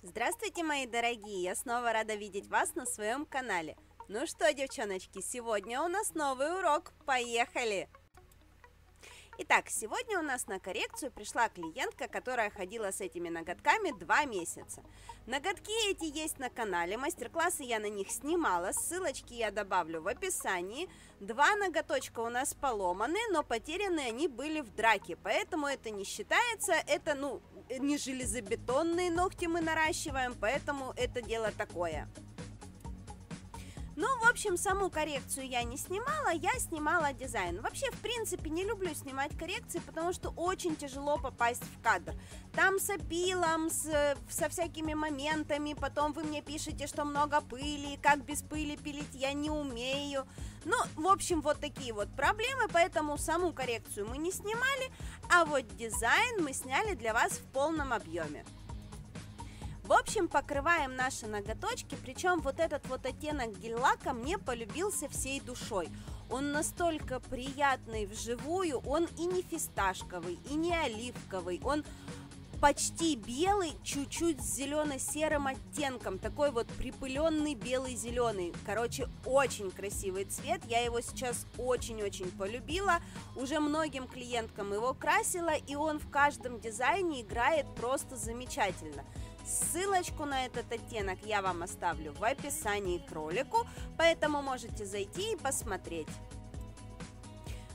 Здравствуйте, мои дорогие! Я снова рада видеть вас на своем канале. Ну что, девчоночки, сегодня у нас новый урок. Поехали! Итак, сегодня у нас на коррекцию пришла клиентка, которая ходила с этими ноготками 2 месяца. Ноготки эти есть на канале, мастер-классы я на них снимала, ссылочки я добавлю в описании. 2 ноготочка у нас поломаны, но потеряны они были в драке, поэтому это не считается, это, не железобетонные ногти мы наращиваем, поэтому это дело такое. Ну, в общем, саму коррекцию я не снимала, я снимала дизайн. Вообще, в принципе, не люблю снимать коррекции, потому что очень тяжело попасть в кадр. Там с опилом, со всякими моментами, потом вы мне пишете, что много пыли, как без пыли пилить я не умею. Ну, в общем, вот такие вот проблемы, поэтому саму коррекцию мы не снимали, а вот дизайн мы сняли для вас в полном объеме. В общем, покрываем наши ноготочки, причем вот этот вот оттенок гель-лака мне полюбился всей душой. Он настолько приятный вживую, он и не фисташковый, и не оливковый, он почти белый, чуть-чуть с зелено-серым оттенком, такой вот припыленный белый-зеленый. Короче, очень красивый цвет, я его сейчас очень-очень полюбила, уже многим клиенткам его красила, и он в каждом дизайне играет просто замечательно. Ссылочку на этот оттенок я вам оставлю в описании к ролику, поэтому можете зайти и посмотреть.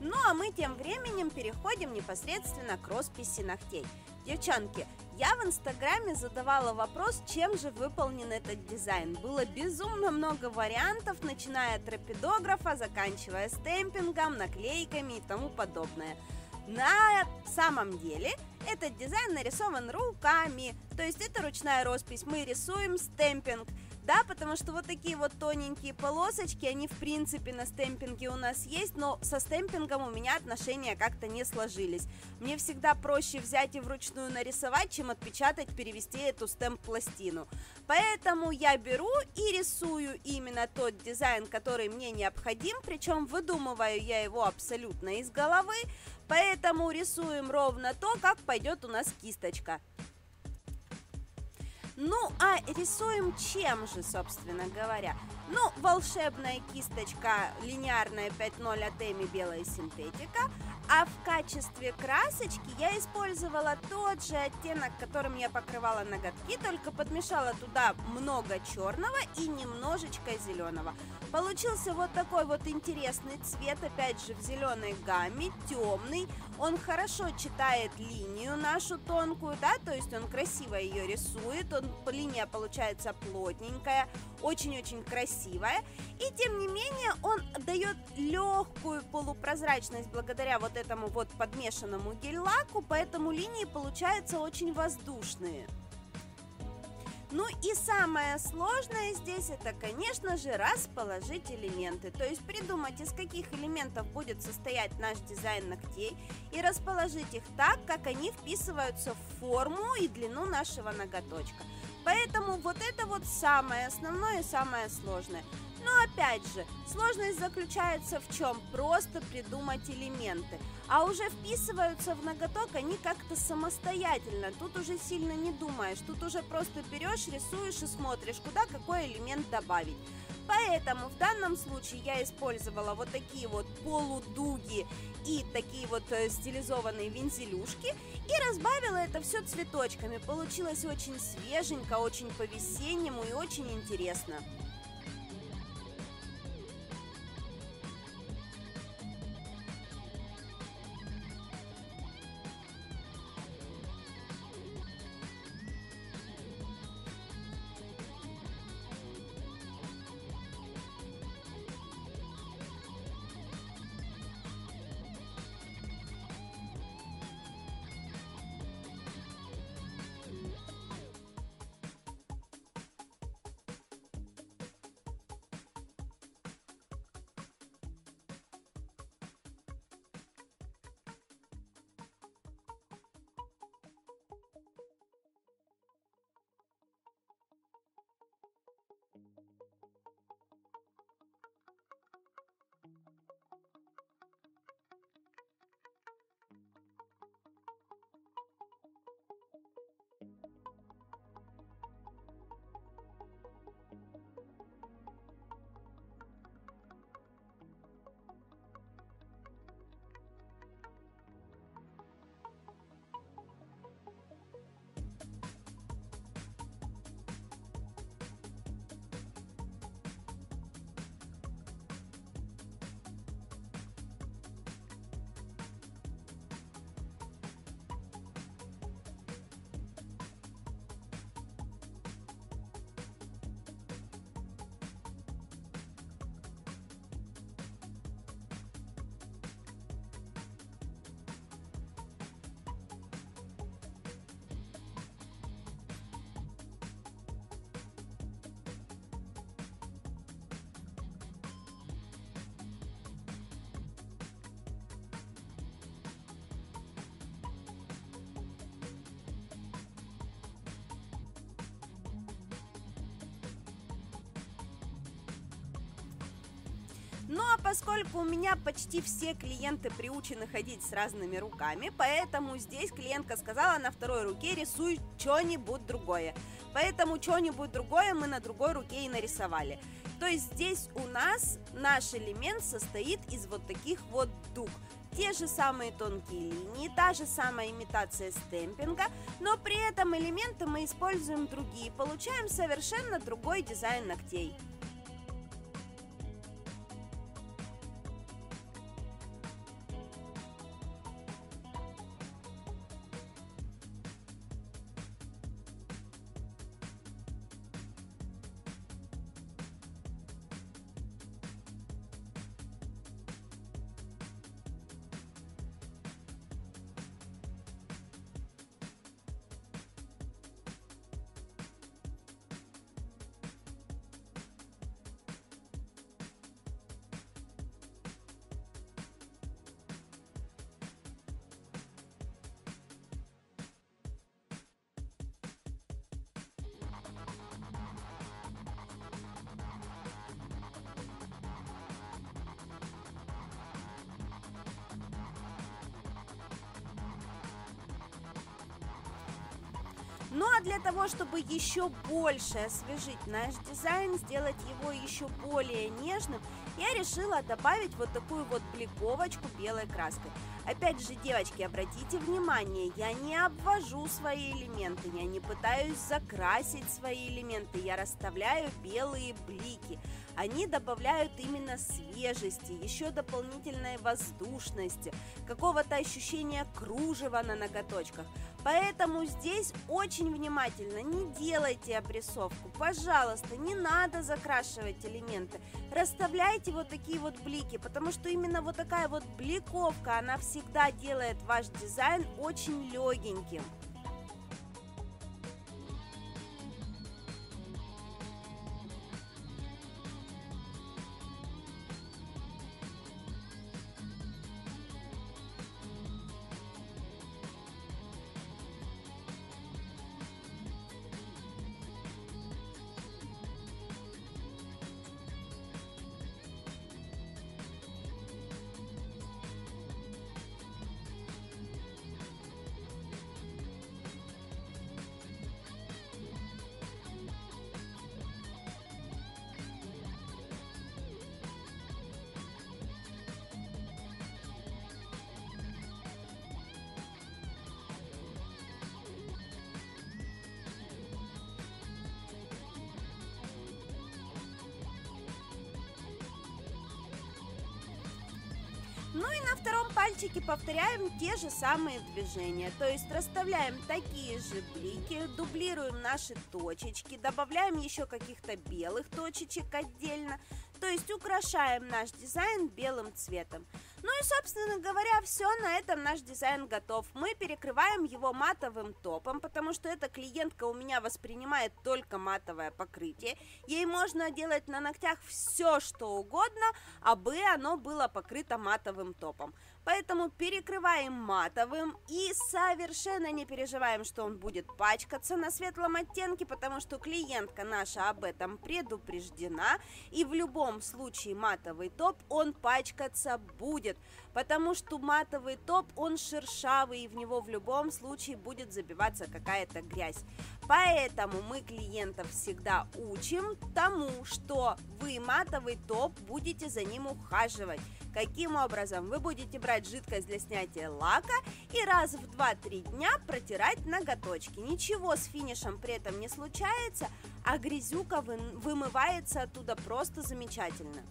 Ну а мы тем временем переходим непосредственно к росписи ногтей. Девчонки, я в инстаграме задавала вопрос, чем же выполнен этот дизайн. Было безумно много вариантов, начиная от рапидографа, заканчивая стемпингом, наклейками и тому подобное. На самом деле этот дизайн нарисован руками, то есть это ручная роспись, мы рисуем стемпинг, да, потому что вот такие вот тоненькие полосочки, они в принципе на стемпинге у нас есть, но со стемпингом у меня отношения как-то не сложились. Мне всегда проще взять и вручную нарисовать, чем отпечатать, перевести эту стемп-пластину. Поэтому я беру и рисую именно тот дизайн, который мне необходим, причем выдумываю я его абсолютно из головы, поэтому рисуем ровно то, как пойдет у нас кисточка. Ну, а рисуем чем же, собственно говоря? Ну, волшебная кисточка линейная 5.0 от Эми белая синтетика, а в качестве красочки я использовала тот же оттенок, которым я покрывала ноготки, только подмешала туда много черного и немножечко зеленого. Получился вот такой вот интересный цвет, опять же в зеленой гамме, темный. Он хорошо читает линию нашу тонкую, да, то есть он красиво ее рисует, линия получается плотненькая, очень-очень красивая. И тем не менее он дает легкую полупрозрачность благодаря вот этому вот подмешанному гель-лаку, поэтому линии получаются очень воздушные. Ну и самое сложное здесь это, конечно же, расположить элементы, то есть придумать, из каких элементов будет состоять наш дизайн ногтей и расположить их так, как они вписываются в форму и длину нашего ноготочка. Поэтому вот это вот самое основное и самое сложное. Но опять же, сложность заключается в чем? Просто придумать элементы. А уже вписываются в ноготок они как-то самостоятельно. Тут уже сильно не думаешь. Тут уже просто берешь, рисуешь и смотришь, куда какой элемент добавить. Поэтому в данном случае я использовала вот такие вот полудуги и такие вот стилизованные вензелюшки и разбавила это все цветочками. Получилось очень свеженько, очень по-весеннему и очень интересно. Ну а поскольку у меня почти все клиенты приучены ходить с разными руками, поэтому здесь клиентка сказала: на второй руке рисуй что-нибудь другое. Поэтому что-нибудь другое мы на другой руке и нарисовали. То есть здесь у нас наш элемент состоит из вот таких вот дуг. Те же самые тонкие линии, та же самая имитация стемпинга, но при этом элементы мы используем другие, получаем совершенно другой дизайн ногтей. Ну а для того, чтобы еще больше освежить наш дизайн, сделать его еще более нежным, я решила добавить вот такую вот бликовочку белой краской. Опять же, девочки, обратите внимание, я не обвожу свои элементы, я не пытаюсь закрасить свои элементы, я расставляю белые блики. Они добавляют именно свежести, еще дополнительной воздушности, какого-то ощущения кружева на ноготочках. Поэтому здесь очень внимательно, не делайте обрисовку, пожалуйста, не надо закрашивать элементы, расставляйте вот такие вот блики, потому что именно вот такая вот бликовка, она всегда делает ваш дизайн очень легеньким. Ну и на втором пальчике повторяем те же самые движения, то есть расставляем такие же блики, дублируем наши точечки, добавляем еще каких-то белых точечек отдельно, то есть украшаем наш дизайн белым цветом. Ну и, собственно говоря, все, на этом наш дизайн готов. Мы перекрываем его матовым топом, потому что эта клиентка у меня воспринимает только матовое покрытие. Ей можно делать на ногтях все, что угодно, абы оно было покрыто матовым топом. Поэтому перекрываем матовым и совершенно не переживаем, что он будет пачкаться на светлом оттенке, потому что клиентка наша об этом предупреждена, и в любом случае матовый топ, он пачкаться будет, потому что матовый топ, он шершавый, и в него в любом случае будет забиваться какая-то грязь. Поэтому мы клиентов всегда учим тому, что вы матовый топ будете за ним ухаживать. Каким образом? Вы будете брать жидкость для снятия лака и раз в 2-3 дня протирать ноготочки. Ничего с финишем при этом не случается, а грязюка вымывается оттуда просто замечательно.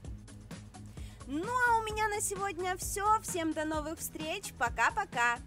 Ну а у меня на сегодня все. Всем до новых встреч. Пока-пока.